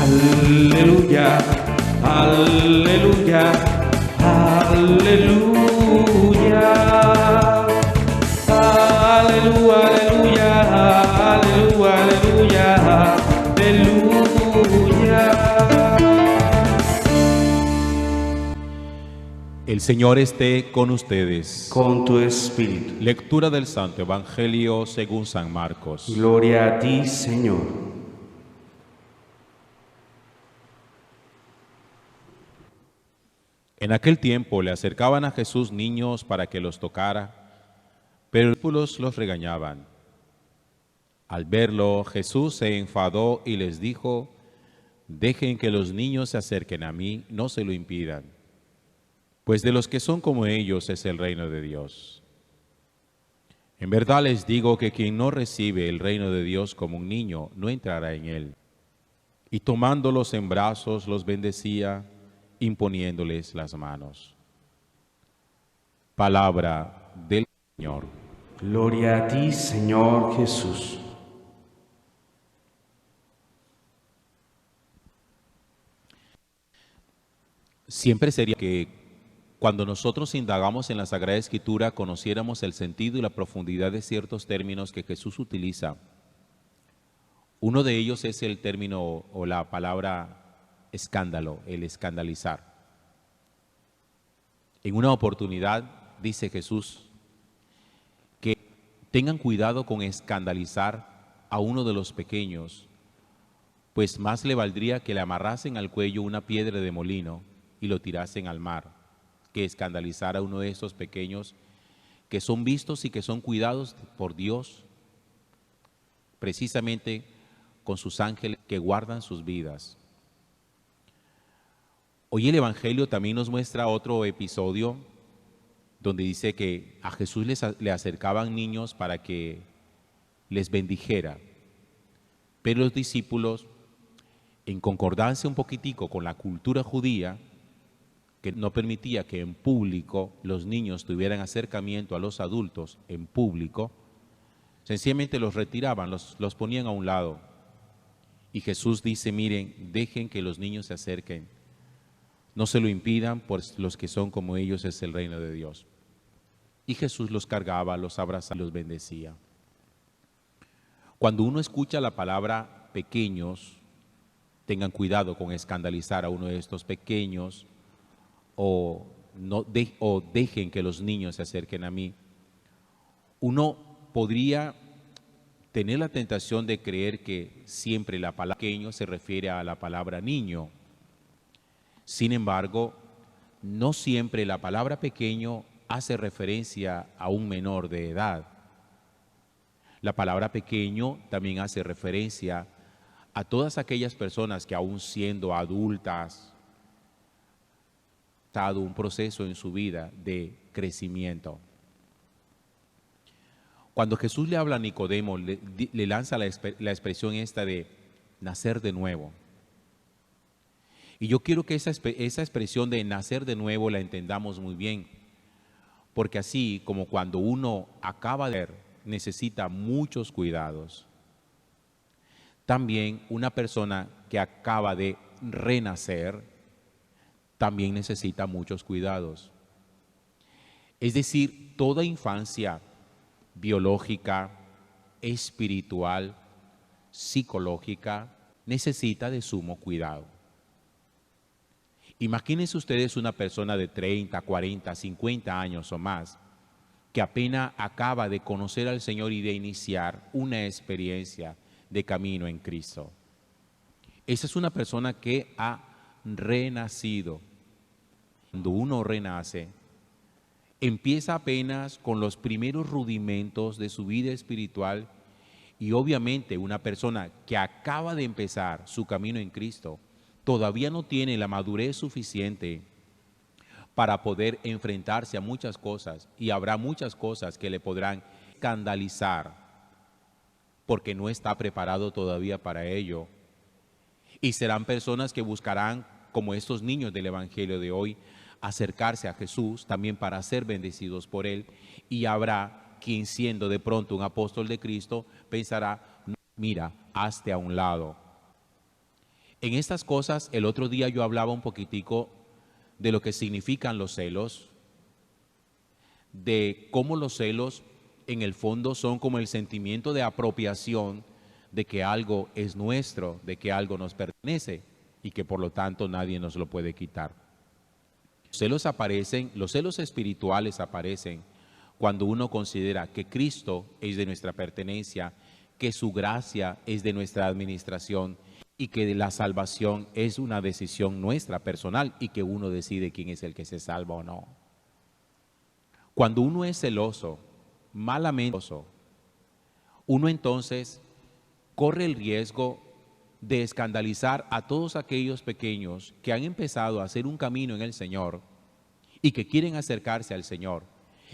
Aleluya, aleluya, aleluya. Aleluya, aleluya, aleluya, aleluya. El Señor esté con ustedes. Con tu espíritu. Lectura del Santo Evangelio según San Marcos. Gloria a ti, Señor. En aquel tiempo le acercaban a Jesús niños para que los tocara, pero los discípulos los regañaban. Al verlo, Jesús se enfadó y les dijo: dejen que los niños se acerquen a mí, no se lo impidan, pues de los que son como ellos es el reino de Dios. En verdad les digo que quien no recibe el reino de Dios como un niño, no entrará en él. Y tomándolos en brazos, los bendecía, imponiéndoles las manos. Palabra del Señor. Gloria a ti, Señor Jesús. Siempre sería que cuando nosotros indagamos en la Sagrada Escritura conociéramos el sentido y la profundidad de ciertos términos que Jesús utiliza. Uno de ellos es el término o la palabra escándalo, el escandalizar. En una oportunidad dice Jesús que tengan cuidado con escandalizar a uno de los pequeños, pues más le valdría que le amarrasen al cuello una piedra de molino y lo tirasen al mar, que escandalizar a uno de estos pequeños que son vistos y que son cuidados por Dios, precisamente con sus ángeles que guardan sus vidas. Hoy el Evangelio también nos muestra otro episodio donde dice que a Jesús le acercaban niños para que les bendijera, pero los discípulos, en concordancia un poquitico con la cultura judía, que no permitía que en público los niños tuvieran acercamiento a los adultos en público, sencillamente los retiraban, los ponían a un lado. Y Jesús dice: miren, dejen que los niños se acerquen, no se lo impidan, pues los que son como ellos es el reino de Dios. Y Jesús los cargaba, los abrazaba y los bendecía. Cuando uno escucha la palabra pequeños, tengan cuidado con escandalizar a uno de estos pequeños, o dejen que los niños se acerquen a mí. Uno podría tener la tentación de creer que siempre la palabra pequeño se refiere a la palabra niño. Sin embargo, no siempre la palabra pequeño hace referencia a un menor de edad. La palabra pequeño también hace referencia a todas aquellas personas que aún siendo adultas, dado un proceso en su vida de crecimiento. Cuando Jesús le habla a Nicodemo, le lanza la expresión esta de nacer de nuevo. Y yo quiero que esa expresión de nacer de nuevo la entendamos muy bien, porque así como cuando uno acaba de nacer, necesita muchos cuidados, también una persona que acaba de renacer también necesita muchos cuidados. Es decir, toda infancia biológica, espiritual, psicológica, necesita de sumo cuidado. Imagínense ustedes una persona de 30, 40, 50 años o más, que apenas acaba de conocer al Señor y de iniciar una experiencia de camino en Cristo. Esa es una persona que ha renacido. Cuando uno renace, empieza apenas con los primeros rudimentos de su vida espiritual, y obviamente una persona que acaba de empezar su camino en Cristo todavía no tiene la madurez suficiente para poder enfrentarse a muchas cosas, y habrá muchas cosas que le podrán escandalizar porque no está preparado todavía para ello. Y serán personas que buscarán, como estos niños del Evangelio de hoy, acercarse a Jesús también para ser bendecidos por Él. Y habrá quien, siendo de pronto un apóstol de Cristo, pensará: mira, hazte a un lado. En estas cosas, el otro día yo hablaba un poquitico de lo que significan los celos, de cómo los celos en el fondo son como el sentimiento de apropiación de que algo es nuestro, de que algo nos pertenece y que por lo tanto nadie nos lo puede quitar. Los celos aparecen, los celos espirituales aparecen cuando uno considera que Cristo es de nuestra pertenencia, que su gracia es de nuestra administración y que la salvación es una decisión nuestra personal y que uno decide quién es el que se salva o no. Cuando uno es celoso, malamente celoso, uno entonces corre el riesgo de escandalizar a todos aquellos pequeños que han empezado a hacer un camino en el Señor y que quieren acercarse al Señor,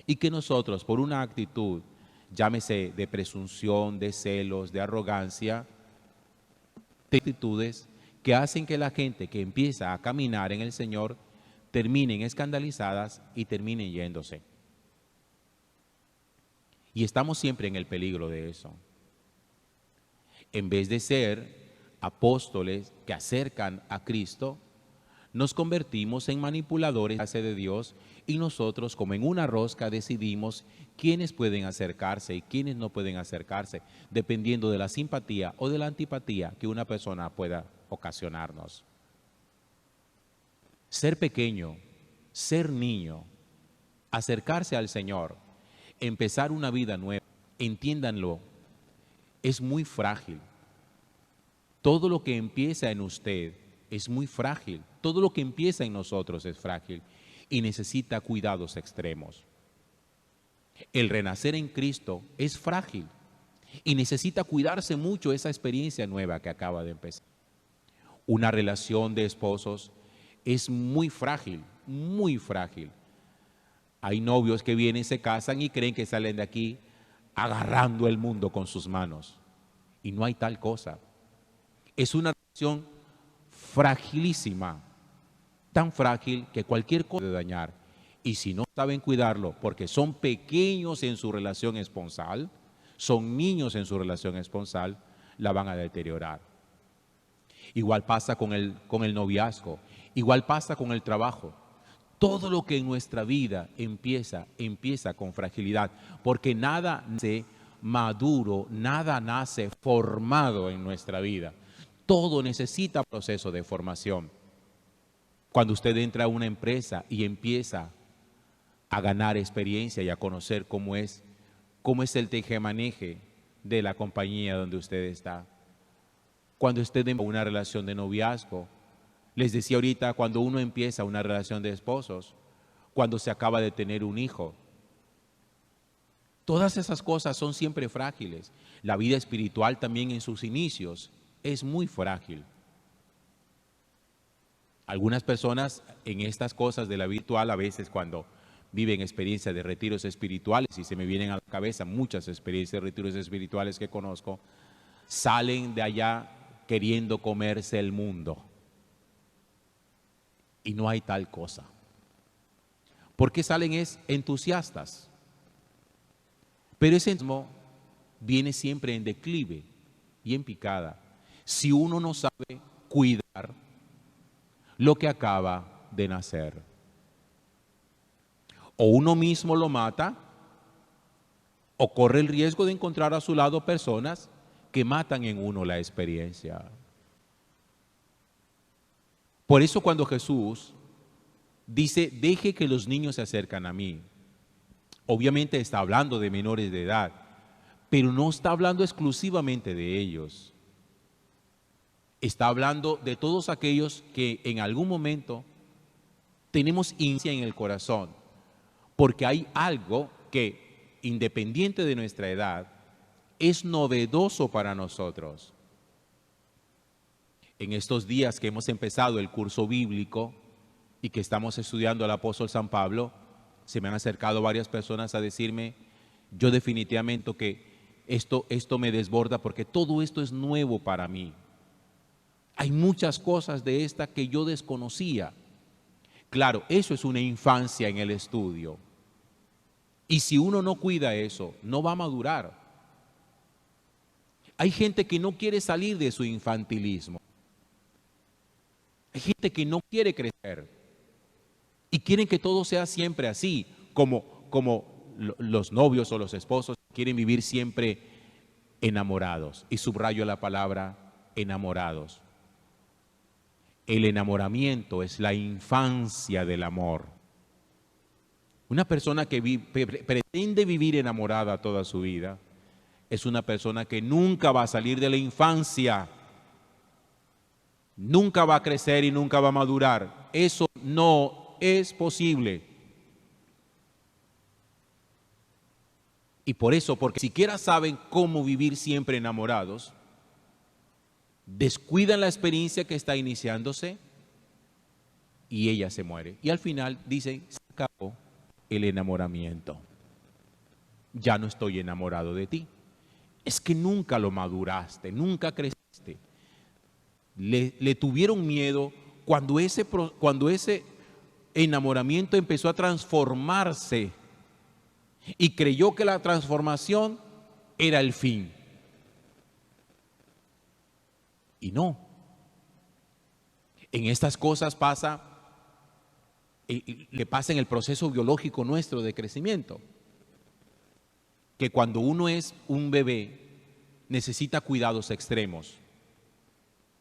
y que nosotros, por una actitud, llámese de presunción, de celos, de arrogancia, de actitudes que hacen que la gente que empieza a caminar en el Señor terminen escandalizadas y terminen yéndose. Y estamos siempre en el peligro de eso. En vez de ser apóstoles que acercan a Cristo, nos convertimos en manipuladores de Dios y nosotros, como en una rosca, decidimos quiénes pueden acercarse y quiénes no pueden acercarse, dependiendo de la simpatía o de la antipatía que una persona pueda ocasionarnos. Ser pequeño, ser niño, acercarse al Señor, empezar una vida nueva, entiéndanlo, es muy frágil. Todo lo que empieza en usted es muy frágil. Todo lo que empieza en nosotros es frágil y necesita cuidados extremos. El renacer en Cristo es frágil y necesita cuidarse mucho esa experiencia nueva que acaba de empezar. Una relación de esposos es muy frágil, muy frágil. Hay novios que vienen, se casan y creen que salen de aquí agarrando el mundo con sus manos. Y no hay tal cosa. Es una relación fragilísima, tan frágil que cualquier cosa puede dañar. Y si no saben cuidarlo, porque son pequeños en su relación esponsal, son niños en su relación esponsal, la van a deteriorar. Igual pasa con el noviazgo, igual pasa con el trabajo. Todo lo que en nuestra vida empieza con fragilidad, porque nada nace maduro, nada nace formado en nuestra vida. Todo necesita proceso de formación. Cuando usted entra a una empresa y empieza a ganar experiencia y a conocer cómo es el tejemaneje de la compañía donde usted está. Cuando usted empieza una relación de noviazgo, les decía ahorita, cuando uno empieza una relación de esposos, cuando se acaba de tener un hijo. Todas esas cosas son siempre frágiles. La vida espiritual también en sus inicios es muy frágil. Algunas personas en estas cosas de la vida espiritual, a veces cuando viven experiencias de retiros espirituales, y se me vienen a la cabeza muchas experiencias de retiros espirituales que conozco, salen de allá queriendo comerse el mundo. Y no hay tal cosa. ¿Por qué salen entusiastas? Pero ese entusiasmo viene siempre en declive y en picada, si uno no sabe cuidar lo que acaba de nacer. O uno mismo lo mata, o corre el riesgo de encontrar a su lado personas que matan en uno la experiencia. Por eso cuando Jesús dice, deje que los niños se acercan a mí, obviamente está hablando de menores de edad, pero no está hablando exclusivamente de ellos. Está hablando de todos aquellos que en algún momento tenemos inicia en el corazón, porque hay algo que, independiente de nuestra edad, es novedoso para nosotros. En estos días que hemos empezado el curso bíblico y que estamos estudiando al apóstol San Pablo, se me han acercado varias personas a decirme, yo definitivamente que esto me desborda porque todo esto es nuevo para mí. Hay muchas cosas de esta que yo desconocía. Claro, eso es una infancia en el estudio. Y si uno no cuida eso, no va a madurar. Hay gente que no quiere salir de su infantilismo. Hay gente que no quiere crecer y quieren que todo sea siempre así, como los novios o los esposos quieren vivir siempre enamorados. Y subrayo la palabra enamorados. El enamoramiento es la infancia del amor. Una persona que pretende vivir enamorada toda su vida es una persona que nunca va a salir de la infancia, nunca va a crecer y nunca va a madurar. Eso no es posible. Y por eso, porque siquiera saben cómo vivir siempre enamorados, descuidan la experiencia que está iniciándose y ella se muere. Y al final dicen, se acabó el enamoramiento. Ya no estoy enamorado de ti. Es que nunca lo maduraste, nunca creciste. Le tuvieron miedo cuando ese enamoramiento empezó a transformarse y creyó que la transformación era el fin. Y no. En estas cosas le pasa en el proceso biológico nuestro de crecimiento, que cuando uno es un bebé necesita cuidados extremos.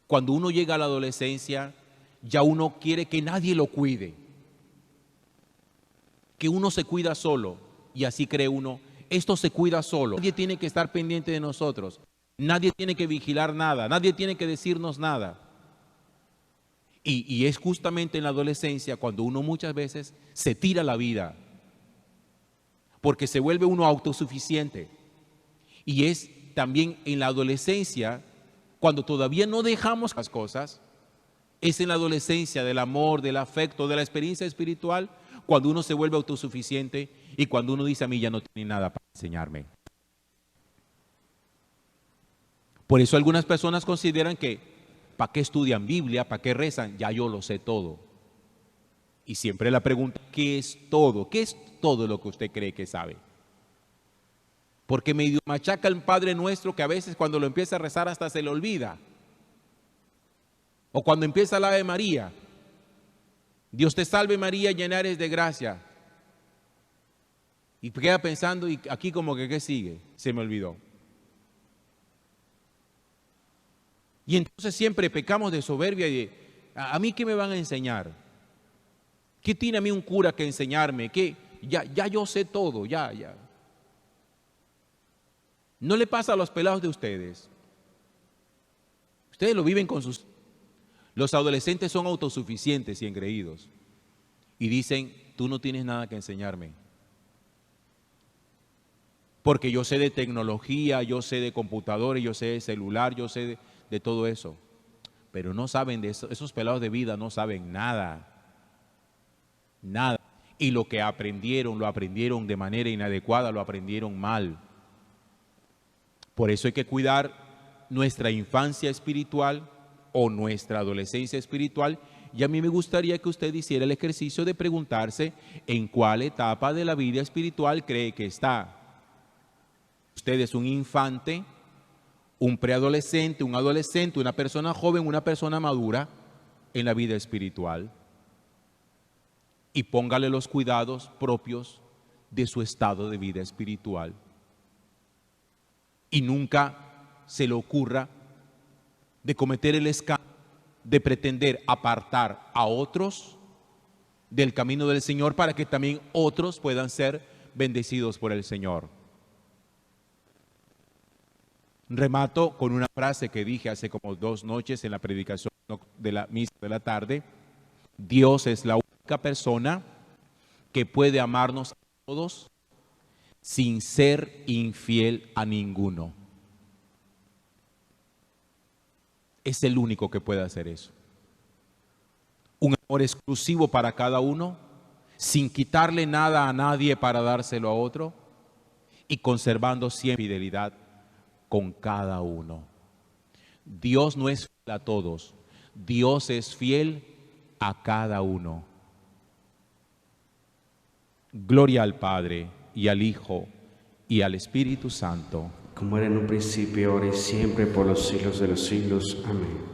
Cuando uno llega a la adolescencia, ya uno quiere que nadie lo cuide, que uno se cuida solo, y así cree uno, esto se cuida solo, nadie tiene que estar pendiente de nosotros, nadie tiene que vigilar nada, nadie tiene que decirnos nada. Y es justamente en la adolescencia cuando uno muchas veces se tira la vida, porque se vuelve uno autosuficiente. Y es también en la adolescencia, cuando todavía no dejamos las cosas, es en la adolescencia del amor, del afecto, de la experiencia espiritual, cuando uno se vuelve autosuficiente y cuando uno dice, a mí ya no tiene nada para enseñarme. Por eso algunas personas consideran que, ¿para qué estudian Biblia? ¿Para qué rezan? Ya yo lo sé todo. Y siempre la pregunta, ¿qué es todo? ¿Qué es todo lo que usted cree que sabe? Porque medio machaca el Padre Nuestro que a veces cuando lo empieza a rezar hasta se le olvida. O cuando empieza la Ave María, Dios te salve María, llena eres de gracia. Y queda pensando, y aquí como que ¿qué sigue? Se me olvidó. Y entonces siempre pecamos de soberbia y de, ¿a mí qué me van a enseñar? ¿Qué tiene a mí un cura que enseñarme? ¿Qué? Ya yo sé todo, ya. ¿No le pasa a los pelados de ustedes? Ustedes lo viven con sus... Los adolescentes son autosuficientes y engreídos. Y dicen, tú no tienes nada que enseñarme. Porque yo sé de tecnología, yo sé de computadores, yo sé de celular, yo sé de todo eso. Pero no saben de eso, esos pelados de vida no saben nada. Nada. Y lo que aprendieron, lo aprendieron de manera inadecuada, lo aprendieron mal. Por eso hay que cuidar nuestra infancia espiritual o nuestra adolescencia espiritual. Y a mí me gustaría que usted hiciera el ejercicio de preguntarse en cuál etapa de la vida espiritual cree que está. Usted es un infante, un preadolescente, un adolescente, una persona joven, una persona madura en la vida espiritual. Y póngale los cuidados propios de su estado de vida espiritual. Y nunca se le ocurra de cometer el escándalo de pretender apartar a otros del camino del Señor para que también otros puedan ser bendecidos por el Señor. Remato con una frase que dije hace como 2 noches en la predicación de la misa de la tarde. Dios es la única persona que puede amarnos a todos sin ser infiel a ninguno. Es el único que puede hacer eso. Un amor exclusivo para cada uno, sin quitarle nada a nadie para dárselo a otro y conservando siempre fidelidad con cada uno. Dios no es fiel a todos, Dios es fiel a cada uno. Gloria al Padre y al Hijo y al Espíritu Santo. Como era en un principio, ahora y siempre, por los siglos de los siglos. Amén.